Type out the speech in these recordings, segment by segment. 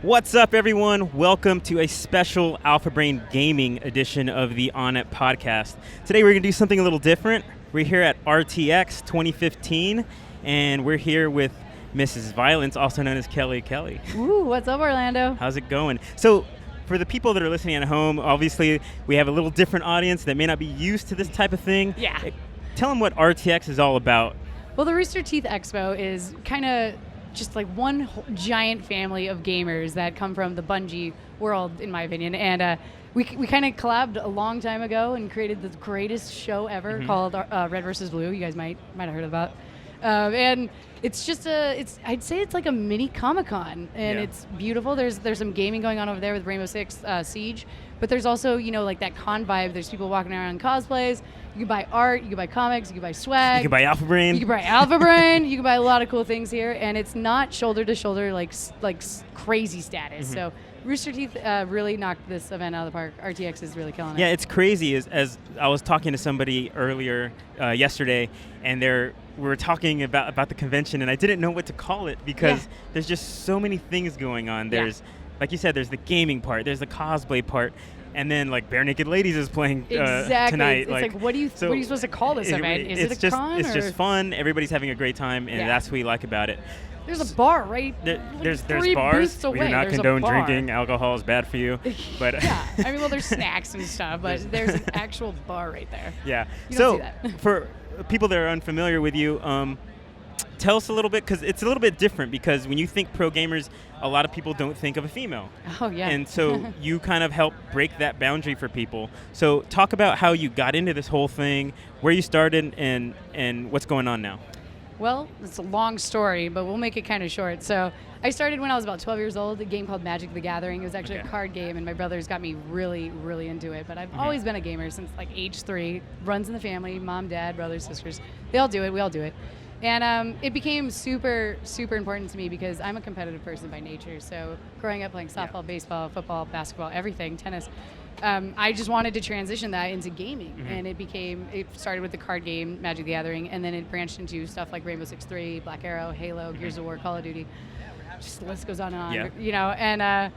What's up, everyone? Welcome to a special Alpha Brain Gaming edition of the On It Podcast. Today we're going to do something a little different. We're here at RTX 2015, and we're here with Mrs. Violence, also known as Kelly. Ooh, what's up, Orlando? How's it going? So, for the people that are listening at home, obviously we have a little different audience that may not be used to this type of thing. Yeah. Tell them what RTX is all about. Well, the Rooster Teeth Expo is kind of just like one giant family of gamers that come from the Bungie world, in my opinion. And we kind of collabed a long time ago and created the greatest show ever called Red vs. Blue. You guys might have heard about. And it's just I'd say it's like a mini Comic-Con, and it's beautiful. There's some gaming going on over there with Rainbow Six Siege, but there's also, like that con vibe. There's people walking around in cosplays. You can buy art, you can buy comics, you can buy swag. You can buy Alpha Brain. You can buy Alpha Brain. You can buy a lot of cool things here, and it's not shoulder to shoulder like crazy status. So Rooster Teeth really knocked this event out of the park. RTX is really killing it. Yeah, it's crazy. As I was talking to somebody earlier yesterday, and we were talking about the convention, and I didn't know what to call it because there's just so many things going on. There's, like you said, there's the gaming part, there's the cosplay part, and then like Bare Naked Ladies is playing tonight. It's like what are you supposed to call this event? Is it a con? It's just fun. Everybody's having a great time, and that's what we like about it. There's a bar, right? There's three bars. booths away. We do not There's condone drinking. Alcohol is bad for you. But yeah, I mean, well, there's snacks and stuff, but there's an actual bar right there. Yeah. You don't see that. For people that are unfamiliar with you, tell us a little bit, because it's a little bit different, because when you think pro gamers, a lot of people don't think of a female. Oh, yeah. And so you kind of help break that boundary for people. So talk about how you got into this whole thing, where you started, and what's going on now. Well, it's a long story, but we'll make it kind of short. So I started when I was about 12 years old, a game called Magic the Gathering. It was actually a card game, and my brothers got me really, really into it. But I've always been a gamer since like age 3. Runs in the family, mom, dad, brothers, sisters. They all do it. We all do it. And it became super, super important to me because I'm a competitive person by nature. So growing up playing softball, baseball, football, basketball, everything, tennis, I just wanted to transition that into gaming. And it started with the card game, Magic the Gathering, and then it branched into stuff like Rainbow Six 3, Black Arrow, Halo, Gears of War, Call of Duty. Just the list goes on and on, and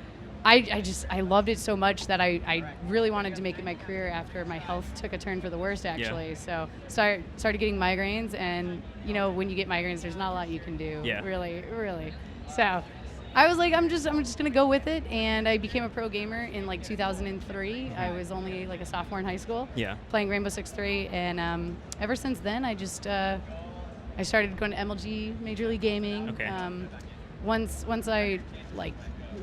I loved it so much that I really wanted to make it my career after my health took a turn for the worst, actually. So started getting migraines, and when you get migraines, there's not a lot you can do, really. So I was like, I'm just gonna go with it, and I became a pro gamer in like 2003. I was only like a sophomore in high school, playing Rainbow Six 3, and ever since then, I just I started going to MLG, Major League Gaming. Once I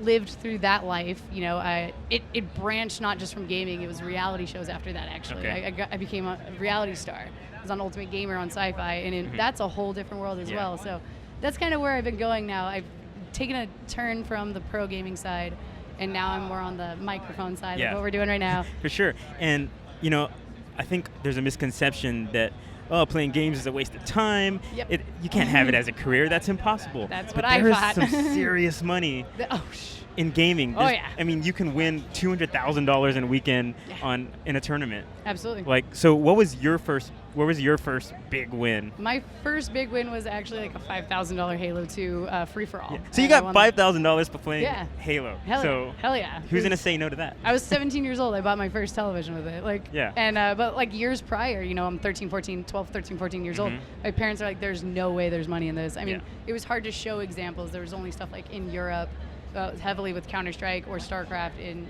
lived through that life, it branched not just from gaming. It was reality shows after that, actually. I became a reality star. I was on Ultimate Gamer on Sci-Fi, and that's a whole different world as well. So that's kind of where I've been going now. I've taken a turn from the pro gaming side, and now I'm more on the microphone side of what we're doing right now. For sure. And, I think there's a misconception that playing games is a waste of time. You can't have it as a career. That's impossible. That's what I thought. There's some serious money in gaming. I mean, you can win $200,000 in a weekend in a tournament. Absolutely. So what was your first big win? My first big win was actually like a $5,000 Halo 2 free-for-all. So you got $5,000 for playing Halo. Hell yeah. Who's going to say no to that? I was 17 years old. I bought my first television with it. But years prior, I'm 12, 13, 14 years old. My parents are like, there's no way there's money in this. I mean, it was hard to show examples. There was only stuff like in Europe, heavily with Counter-Strike or StarCraft in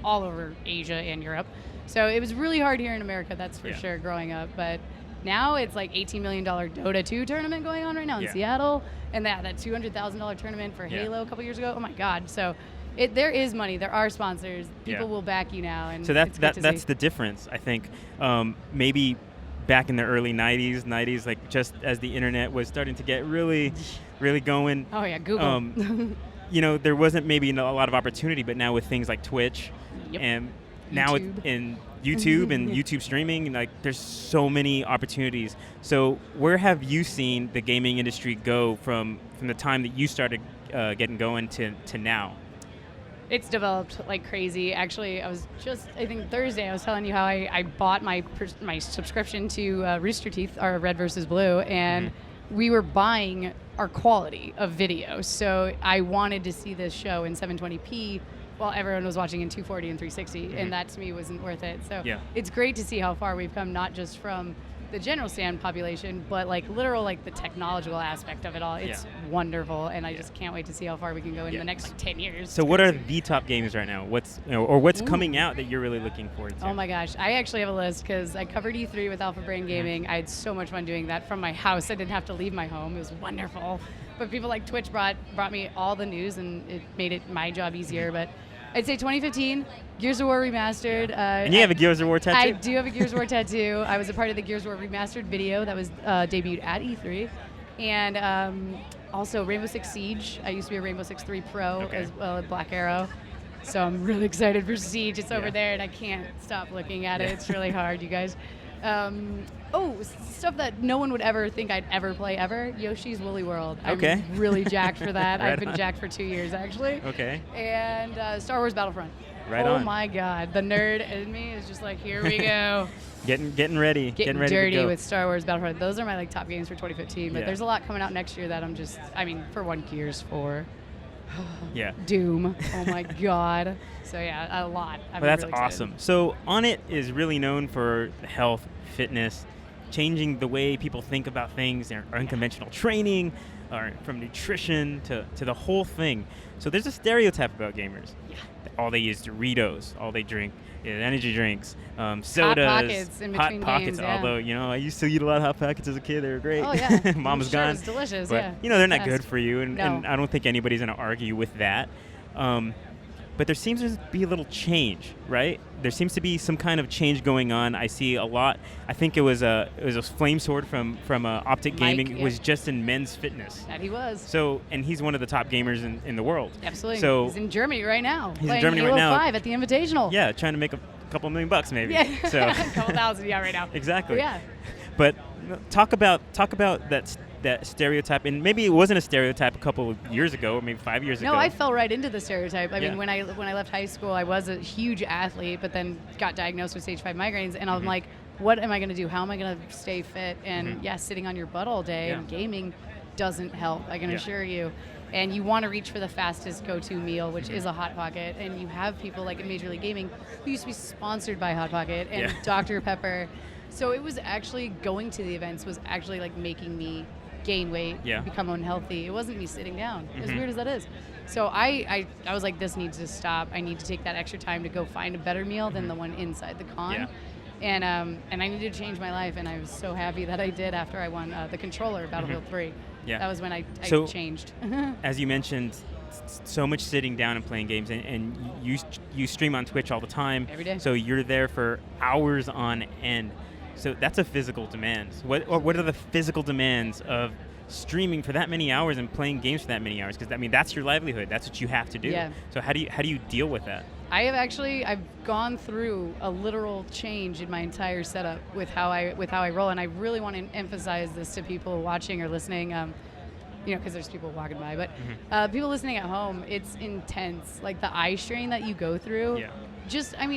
all over Asia and Europe. So it was really hard here in America, that's for sure, growing up. But now it's like $18 million Dota 2 tournament going on right now in Seattle. And that $200,000 tournament for Halo a couple years ago. Oh, my God. So there is money. There are sponsors. People will back you now. And so that's the difference, I think. Maybe back in the early 90s, like just as the internet was starting to get really, really going. Oh, yeah, Google. There wasn't maybe a lot of opportunity, but now with things like Twitch and now in YouTube and YouTube streaming, like there's so many opportunities. So where have you seen the gaming industry go from the time that you started getting going to now? It's developed like crazy. Actually, I think Thursday, I was telling you how I bought my subscription to Rooster Teeth, our Red vs. Blue, and we were buying our quality of video. So I wanted to see this show in 720p while everyone was watching in 240 and 360, and that to me wasn't worth it. So it's great to see how far we've come, not just from the general stand population, but like literal, like the technological aspect of it all. It's wonderful, and I just can't wait to see how far we can go in the next like 10 years. So what are the top games right now? What's what's coming out that you're really looking forward to? Oh my gosh, I actually have a list because I covered E3 with Alpha Brain Gaming. I had so much fun doing that from my house. I didn't have to leave my home. It was wonderful. But people like Twitch brought me all the news, and it made it my job easier. But I'd say 2015, Gears of War Remastered. And you have a Gears of War tattoo? I do have a Gears of War tattoo. I was a part of the Gears of War Remastered video that was debuted at E3. And also Rainbow Six Siege. I used to be a Rainbow Six 3 Pro as well as Black Arrow. So I'm really excited for Siege. It's over there, and I can't stop looking at it. It's really hard, you guys. Stuff that no one would ever think I'd ever play ever. Yoshi's Woolly World. Okay. I'm really jacked for that. Right I've been on. jacked for 2 years, actually. Okay. And Star Wars Battlefront. Right oh on. my God, the nerd in me is just like, here we go. Getting ready. Getting ready dirty to go. with Star Wars Battlefront. Those are my like top games for 2015. But Yeah. there's a lot coming out next year that I'm just, for one, Gears 4. Yeah. Doom. Oh my God. So yeah, a lot. Well, that's really excited. awesome. So On It is really known for health, fitness, changing the way people think about things, or unconventional training, or from nutrition to the whole thing. So there's a stereotype about gamers. Yeah. All they use Doritos, all they drink is energy drinks, sodas, Hot Pockets in between Hot Pockets. games, yeah. Although I used to eat a lot of Hot Pockets as a kid. They were great. Oh yeah. Mom was I'm sure gone. It was delicious. But yeah. they're not Best. good for you, and No. I don't think anybody's going to argue with that. But there seems to be a little change, right? There seems to be some kind of change going on. I see a lot. I think it was a Flame Sword from Optic Mike, Gaming. yeah. Was just in men's fitness. That he was. So, and he's one of the top gamers in the world. Absolutely. So he's in Germany right now. He's in playing Germany right Halo now. 5 at the Invitational. Yeah, trying to make a couple $1 million maybe. Yeah. So a couple thousand, right now. exactly. But yeah. But talk about that stereotype, and maybe it wasn't a stereotype a couple of years ago, or maybe 5 years ago. No, I fell right into the stereotype. I Yeah. mean, when I left high school, I was a huge athlete, but then got diagnosed with stage 5 migraines, and I'm like, what am I going to do? How am I going to stay fit? And sitting on your butt all day and gaming doesn't help, I can assure you. And you want to reach for the fastest go-to meal, which is a Hot Pocket. And you have people like in Major League Gaming who used to be sponsored by Hot Pocket and Dr. Pepper. So it was actually going to the events was actually like making me gain weight, become unhealthy. It wasn't me sitting down, as weird as that is. So I was like, this needs to stop. I need to take that extra time to go find a better meal than the one inside the con. Yeah. And I needed to change my life, and I was so happy that I did after I won the controller Battlefield 3. Yeah. That was when I So- changed. As you mentioned, so much sitting down and playing games, and you stream on Twitch all the time. Every day. So you're there for hours on end. So that's a physical demand. What are the physical demands of streaming for that many hours and playing games for that many hours? Because that's your livelihood. That's what you have to do. Yeah. So how do you deal with that? I've gone through a literal change in my entire setup with how I roll, and I really want to emphasize this to people watching or listening. Because there's people walking by, but people listening at home, it's intense. Like the eye strain that you go through. Yeah.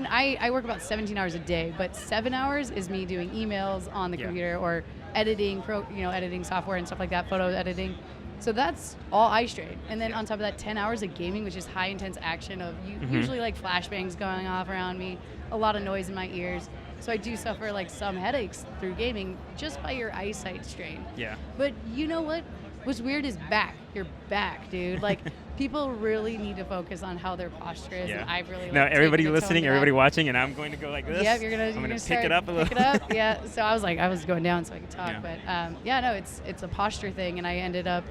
I work about 17 hours a day, but 7 hours is me doing emails on the computer or editing, editing software and stuff like that, photo editing. So that's all eye strain. And then on top of that, 10 hours of gaming, which is high intense action of usually like flashbangs going off around me, a lot of noise in my ears. So I do suffer like some headaches through gaming just by your eyesight strain. Yeah. But you know what? What's weird is your back, dude. Like, people really need to focus on how their posture is. Yeah. And I've really Now everybody taken the tone listening, to everybody that. watching, and I'm going to go like this. Yep, I'm gonna pick start, it up a little. Pick it up, yeah. So I was going down so I could talk, Yeah. but it's a posture thing, and I ended up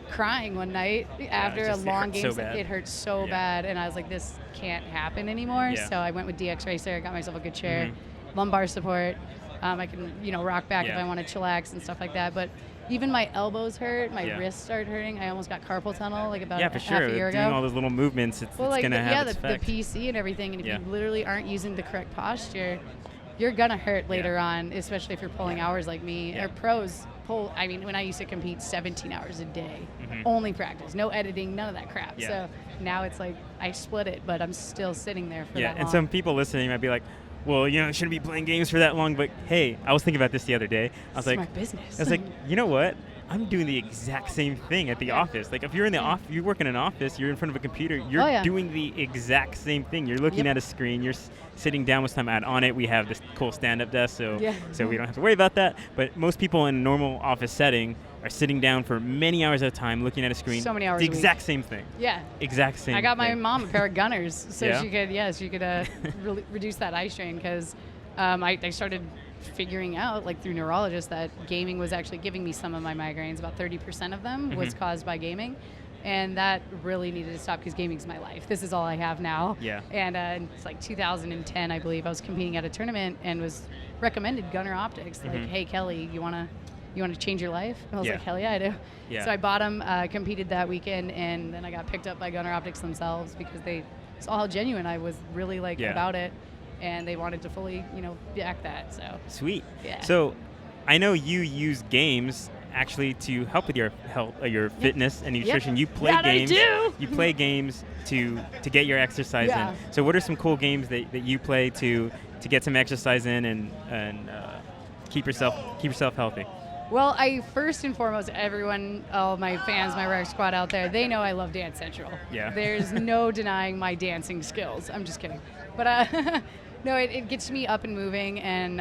crying one night after it a long hurt game. so bad. It hurt so Yeah. bad, and I was like, this can't happen anymore. Yeah. So I went with DX Racer, got myself a good chair, lumbar support. I can rock back if I want to chillax and stuff like that, but. Even my elbows hurt, my wrists started hurting. I almost got carpal tunnel like about Yeah, for half sure. a year ago. Doing all those little movements, it's going to have its the effect. PC and everything, and if Yeah. you literally aren't using the correct posture, you're gonna hurt later on, especially if you're pulling hours like me. Yeah. Or pros pull. I mean, when I used to compete 17 hours a day, only practice, no editing, none of that crap. Yeah. So now it's like I split it, but I'm still sitting there for that and long. some people listening might be like, well, shouldn't be playing games for that long. But hey, I was thinking about this the other day. I was It's like, my business. I was like, you know what? I'm doing the exact same thing at the office. Like if you're in the office, you work in an office, you're in front of a computer, you're doing the exact same thing. You're looking at a screen, you're sitting down with some ad on it. We have this cool stand-up desk, so we don't have to worry about that. But most people in a normal office setting are sitting down for many hours at a time looking at a screen. So many hours the a week. Exact same thing. Yeah. Exact same I got my thing. mom a pair of Gunners so she could reduce that eye strain because I started figuring out, like through neurologists, that gaming was actually giving me some of my migraines. About 30% of them was caused by gaming. And that really needed to stop because gaming's my life. This is all I have now. Yeah. And it's like 2010, I believe. I was competing at a tournament and was recommended Gunner Optics. Like, hey, Kelly, you want to change your life? And I was like, hell yeah, I do. Yeah. So I bought them, competed that weekend, and then I got picked up by Gunner Optics themselves because they saw how genuine I was really about it. And they wanted to fully, back that. So sweet. Yeah. So I know you use games actually to help with your health, your fitness and nutrition. You play games. I do. You play games to get your exercise in. So what are some cool games that you play to get some exercise in and keep yourself healthy? Well, I first and foremost, everyone, all my fans, my rec squad out there, they know I love Dance Central. Yeah. There's no denying my dancing skills. I'm just kidding. But no, it gets me up and moving and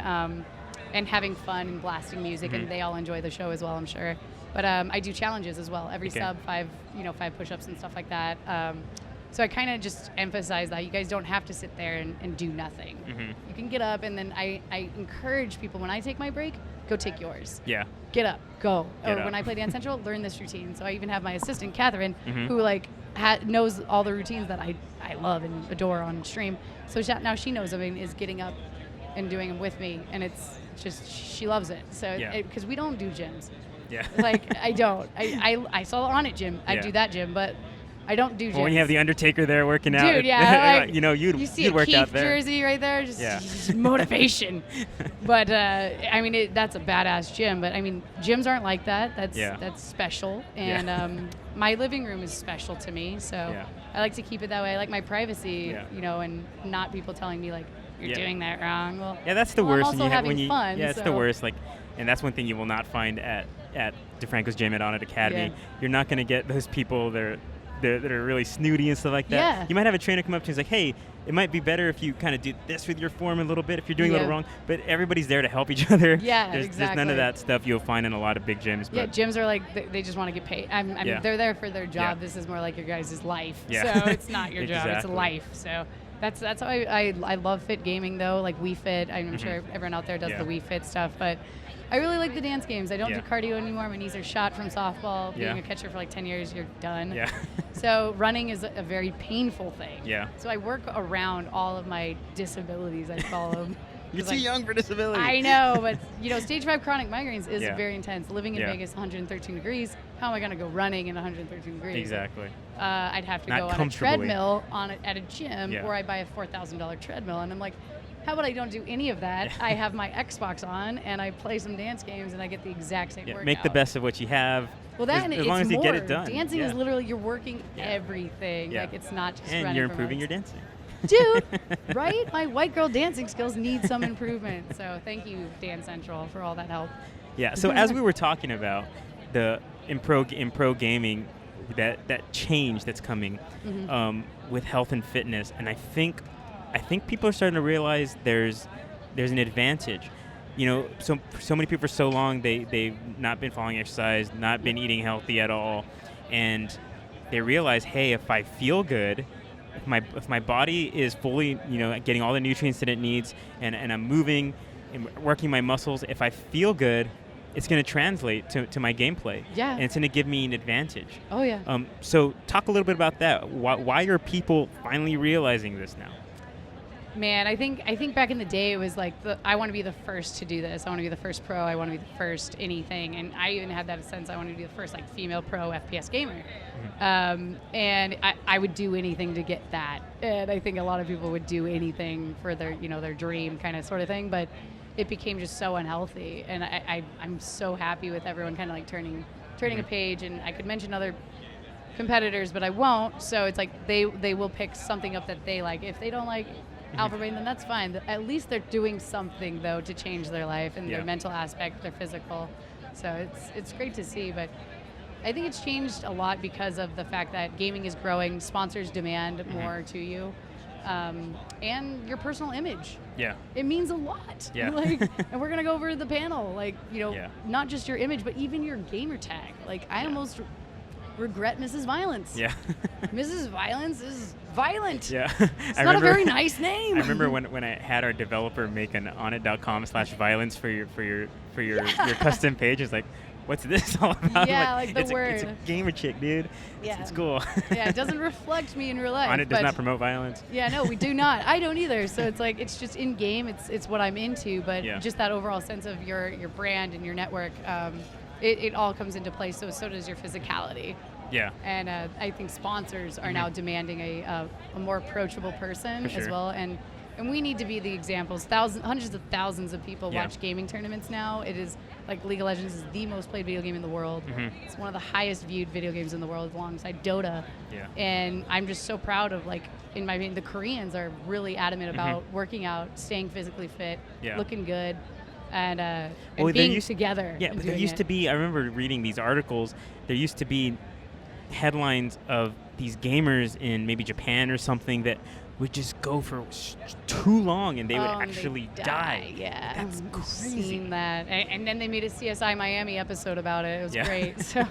having fun and blasting music, and they all enjoy the show as well, I'm sure. But I do challenges as well. Every sub, 5 push-ups and stuff like that. So I kind of just emphasize that you guys don't have to sit there and do nothing. You can get up, and then I encourage people, when I take my break, go take yours. Yeah. Get up, go. Get up. When I play Dance Central, learn this routine. So I even have my assistant, Catherine, who knows all the routines that I love and adore on stream. So now she knows them and is getting up and doing them with me, and it's just, she loves it. So because we don't do gyms. Yeah. I don't. I saw on it gym. I do that gym, but I don't do gyms. Well, when you have the Undertaker there working out, dude, yeah, you'd see a work Keith out there. Jersey right there, just motivation. But that's a badass gym. But I mean, gyms aren't like that. That's special, and my living room is special to me. So I like to keep it that way. I like my privacy, and not people telling me like you're doing that wrong. Well, that's the worst. I'm also having fun. It's the worst. And that's one thing you will not find at DeFranco's gym at On It Academy. Yeah. You're not going to get those people that are really snooty and stuff like that. Yeah. You might have a trainer come up to you and say, hey, it might be better if you kind of do this with your form a little bit if you're doing a little wrong. But everybody's there to help each other. Yeah, there's none of that stuff you'll find in a lot of big gyms. But gyms are like, they just want to get paid. They're there for their job. This is more like your guys' life. Yeah. So it's not your job, it's a life. So that's how I love fit gaming, though, like Wii Fit. I'm sure everyone out there does the Wii Fit stuff, but I really like the dance games. I don't do cardio anymore. My knees are shot from softball. Being a catcher for like 10 years, you're done. Yeah. So running is a very painful thing. Yeah. So I work around all of my disabilities, I call them. You're too young for disability. I know, but stage 5 chronic migraines is very intense. Living in Vegas, 113 degrees. How am I going to go running in 113 degrees? Exactly. I'd have to go on a treadmill at a gym, or I buy a $4,000 treadmill, and I'm like, how about I don't do any of that? I have my Xbox on, and I play some dance games, and I get the exact same workout. Make the best of what you have. Well, as long as you get it done. Dancing is literally, you're working everything. Yeah. Like, it's not just and running. You're improving your dancing. Dude, right? My white girl dancing skills need some improvement. So thank you, Dance Central, for all that help. Yeah. So as we were talking about in pro gaming, that change that's coming with health and fitness, and I think people are starting to realize there's an advantage. So many people for so long they've not been following exercise, not been eating healthy at all, and they realize, hey, if I feel good, if my body is fully getting all the nutrients that it needs, and I'm moving and working my muscles, if I feel good, it's going to translate to my gameplay. Yeah. And it's going to give me an advantage. Oh yeah. So talk a little bit about that. Why are people finally realizing this now? Man, I think back in the day it was like I want to be the first to do this. I want to be the first pro. I want to be the first anything. And I even had that sense I wanted to be the first female pro FPS gamer. And I would do anything to get that. And I think a lot of people would do anything for their their dream kind of sort of thing. But it became just so unhealthy. And I'm so happy with everyone kind of turning a page. And I could mention other competitors, but I won't. So it's like they will pick something up that they like. If they don't like Alpha Brain, then that's fine. At least they're doing something, though, to change their life and their mental aspect, their physical. So it's great to see, but I think it's changed a lot because of the fact that gaming is growing, sponsors demand more to you, and your personal image. Yeah. It means a lot. Yeah. And we're gonna go over the panel, not just your image, but even your gamer tag. I almost regret Mrs. Violence. Yeah. Mrs. Violence is violent. Yeah. It's not a very nice name. I remember when I had our developer make an onit.com/violence for your custom page. It's like, what's this all about? Yeah, the it's word. It's a gamer chick, dude. Yeah. It's cool. Yeah, it doesn't reflect me in real life. Onit does not promote violence. Yeah, no, we do not. I don't either. So it's just in game. It's what I'm into, but just that overall sense of your brand and your network, it all comes into play. So does your physicality. Yeah. And I think sponsors are now demanding a more approachable person as well. And we need to be the examples. Hundreds of thousands of people watch gaming tournaments now. It is League of Legends is the most played video game in the world. It's one of the highest viewed video games in the world alongside Dota. Yeah. And I'm just so proud of in my opinion, the Koreans are really adamant about working out, staying physically fit, looking good, and being together. Yeah, but there used to be, I remember reading these articles, there used to be headlines of these gamers in maybe Japan or something that would just go for too long and they would actually die. Yeah, that's I've crazy. Seen that, and then they made a CSI Miami episode about it. It was great. So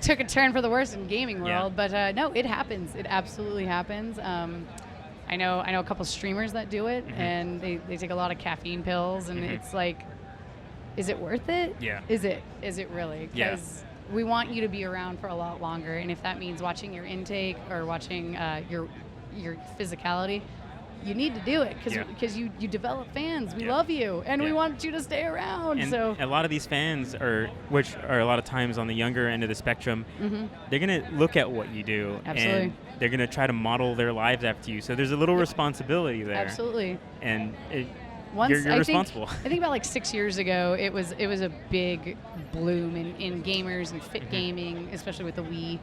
took a turn for the worse in gaming world, but no, it happens. It absolutely happens. I know a couple streamers that do it, and they take a lot of caffeine pills, and it's is it worth it? Yeah. Is it really? Because we want you to be around for a lot longer, and if that means watching your intake or watching your physicality, you need to do it because you develop fans. We love you, and we want you to stay around. And so a lot of these fans which are a lot of times on the younger end of the spectrum, they're gonna look at what you do, and they're gonna try to model their lives after you. So there's a little responsibility there. Absolutely. And you're responsible. I think about 6 years ago, it was a big bloom in gamers and fit gaming, especially with the Wii.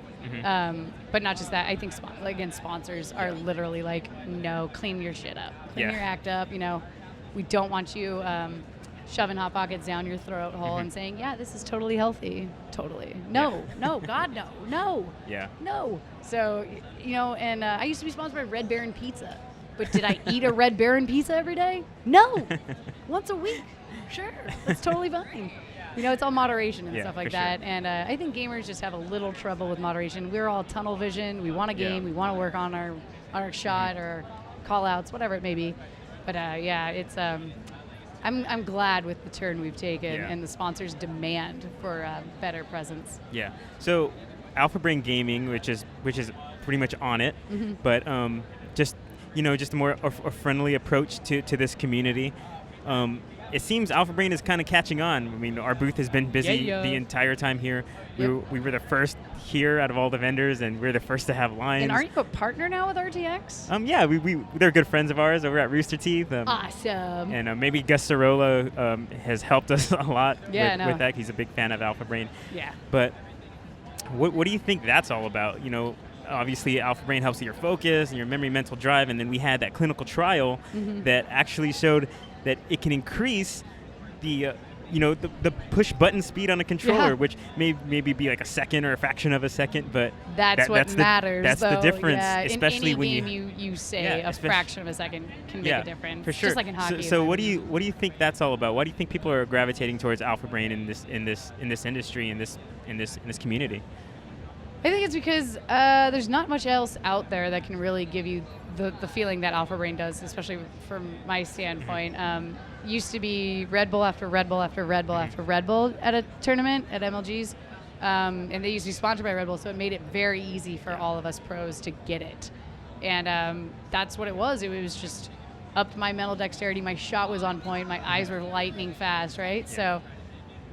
But not just that. I think sponsors are literally no, clean your shit up, clean your act up. We don't want you shoving Hot Pockets down your throat hole and saying, yeah, this is totally healthy. Totally. No, God, no. Yeah. No. So and I used to be sponsored by Red Baron Pizza. But did I eat a Red Baron pizza every day? No. Once a week. Sure. That's totally fine. It's all moderation and stuff like that. Sure. And I think gamers just have a little trouble with moderation. We're all tunnel vision. We want a game. We want to work on our shot or call outs, whatever it may be. But it's I'm glad with the turn we've taken and the sponsors' demand for better presence. Yeah. So Alpha Brain Gaming, which is pretty much on it, but just a more a friendly approach to this community. It seems Alpha Brain is kind of catching on. I mean, our booth has been busy the entire time here. We were the first here out of all the vendors, and we're the first to have lines. And aren't you a partner now with RTX? Yeah, they're good friends of ours over at Rooster Teeth. Awesome. And maybe Gus Sorolla has helped us a lot with that. He's a big fan of Alpha Brain. Yeah. But what do you think that's all about? Obviously, Alpha Brain helps with your focus and your memory, mental drive, and then we had that clinical trial that actually showed that it can increase the push button speed on a controller, which may maybe be a second or a fraction of a second, but that's what matters. That's the difference, especially in when game you say a fraction of a second can make a difference. For sure. Just like in hockey. So what do you think that's all about? Why do you think people are gravitating towards Alpha Brain in this industry, in this community? I think it's because there's not much else out there that can really give you the feeling that Alpha Brain does, especially from my standpoint. Used to be Red Bull after Red Bull after Red Bull after Red Bull at a tournament at MLG's, and they used to be sponsored by Red Bull, so it made it very easy for all of us pros to get it. And that's what it was. It was just upped my mental dexterity. My shot was on point. My eyes were lightning fast, right? Yeah. So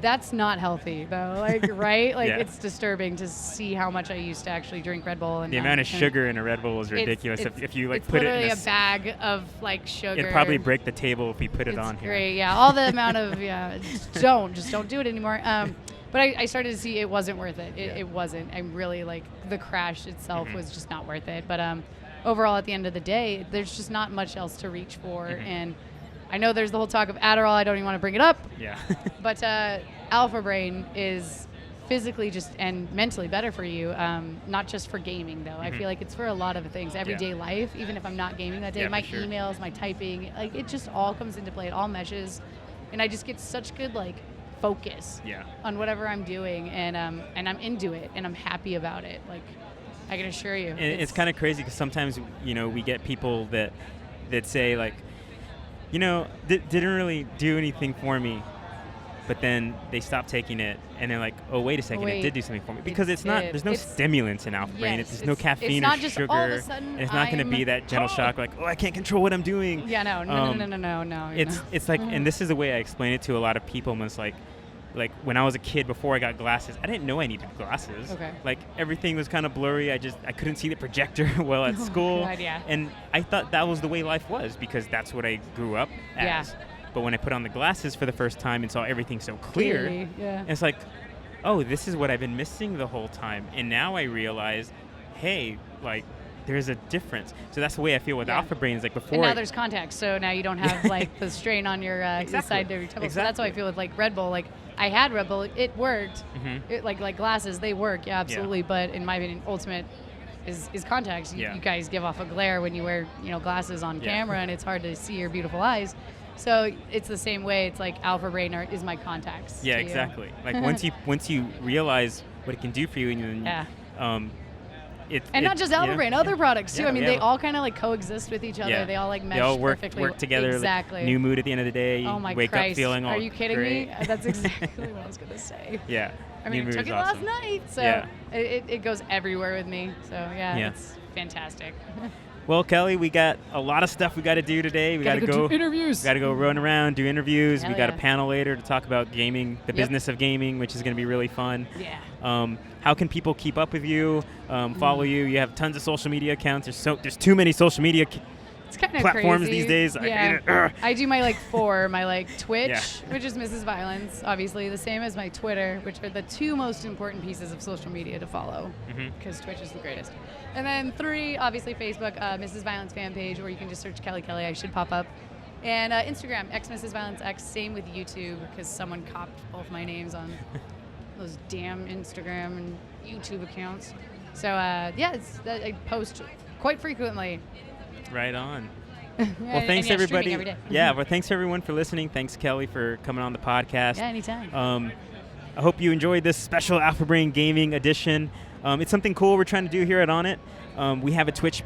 that's not healthy, though, right? It's disturbing to see how much I used to actually drink Red Bull. And the amount of sugar in a Red Bull is ridiculous. If you put it in a bag of sugar. It'd probably break the table if we put it on here. Great, yeah. All the amount of just don't do it anymore. But I started to see it wasn't worth it. It wasn't. I'm really the crash itself was just not worth it. But overall, at the end of the day, there's just not much else to reach for, and I know there's the whole talk of Adderall. I don't even want to bring it up. Yeah. But Alpha Brain is physically just and mentally better for you, not just for gaming though. I feel like it's for a lot of things, everyday life. Even if I'm not gaming that day, my emails, my typing, like it just all comes into play. It all meshes, and I just get such good like focus on whatever I'm doing, and I'm into it, and I'm happy about it. Like I can assure you, and it's kind of crazy because sometimes we get people that say like, didn't really do anything for me. But then they stop taking it, and they're like, "Oh, wait a second, it did do something for me." Because there's no stimulants in Alpha Brain. There's no caffeine or sugar. All of a sudden and it's not going to be that gentle shock, like, "Oh, I can't control what I'm doing." Yeah, no. It's like, and this is the way I explain it to a lot of people. And it's like when I was a kid, before I got glasses, I didn't know I needed glasses. Okay. Like everything was kind of blurry. I couldn't see the projector well at school. God, yeah. And I thought that was the way life was because that's what I grew up as. Yeah. But when I put on the glasses for the first time and saw everything so clear, it's like, oh, this is what I've been missing the whole time. And now I realize, hey, like, there's a difference. So that's the way I feel with Alpha Brains. Like before, and now there's context, so now you don't have like the strain on your side of your temple. So that's how I feel with like Red Bull. Like I had Red Bull, it worked. It, like glasses, they work, absolutely. But in my opinion, ultimate is contacts. You guys give off a glare when you wear glasses on camera, and it's hard to see your beautiful eyes. So it's the same way. It's like Alpha Brain is my contacts. Yeah, exactly. Like once you realize what it can do for you, and not just Alpha Brain, other products too. I mean, they all kind of like coexist with each other. Yeah. They all like mesh they all perfectly. work together. Exactly. Like, new mood at the end of the day. Oh my wake Christ. up feeling all Are you kidding great. me? That's exactly what I was gonna say. Yeah. I mean, I took it last night, so it goes everywhere with me. So it's fantastic. Well, Kelly, we got a lot of stuff we got to do today. We got to go do interviews. We got to go run around, do interviews. Hell we got a panel later to talk about gaming, the business of gaming, which is going to be really fun. Yeah. How can people keep up with you, follow you? You have tons of social media accounts. There's too many social media it's kind of platforms crazy. these days. Yeah. I do my my Twitch, which is Mrs. Violence, obviously, the same as my Twitter, which are the two most important pieces of social media to follow, because Twitch is the greatest. And then 3, obviously Facebook, Mrs. Violence fan page, or you can just search Kelly. I should pop up. And Instagram, Mrs. Violence X. Same with YouTube, because someone copped both my names on those damn Instagram and YouTube accounts. So I post quite frequently. Right on. Well, thanks everybody. Every day. Well, thanks everyone for listening. Thanks Kelly for coming on the podcast. Yeah, anytime. I hope you enjoyed this special Alpha Brain Gaming edition. It's something cool we're trying to do here at On It. We have a Twitch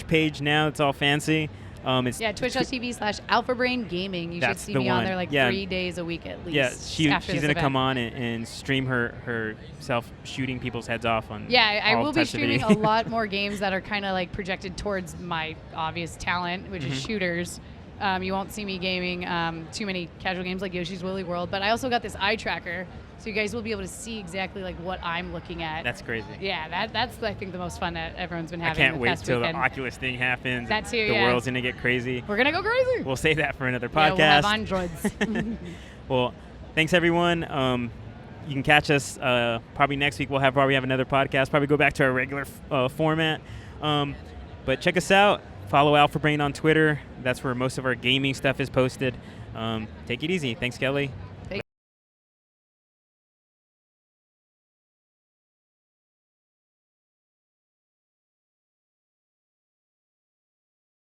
page now. It's all fancy. It's twitch.tv/AlphaBrainGaming. You should see me on there 3 days a week at least. Yeah, she's going to come on and and stream herself shooting people's heads off on. Yeah, I will be streaming a lot more games that are kind of like projected towards my obvious talent, which is shooters. You won't see me gaming too many casual games like Yoshi's Woolly World, but I also got this eye tracker, so you guys will be able to see exactly like what I'm looking at. That's crazy. Yeah, that's I think the most fun that everyone's been having. I can't the wait past till weekend. the Oculus thing happens. That too. The world's gonna get crazy. We're gonna go crazy. We'll save that for another podcast. Yeah, we'll have androids. Well, thanks everyone. You can catch us probably next week. We'll probably have another podcast. Probably go back to our regular format. But check us out. Follow Alpha Brain on Twitter. That's where most of our gaming stuff is posted. Take it easy. Thanks, Kelly.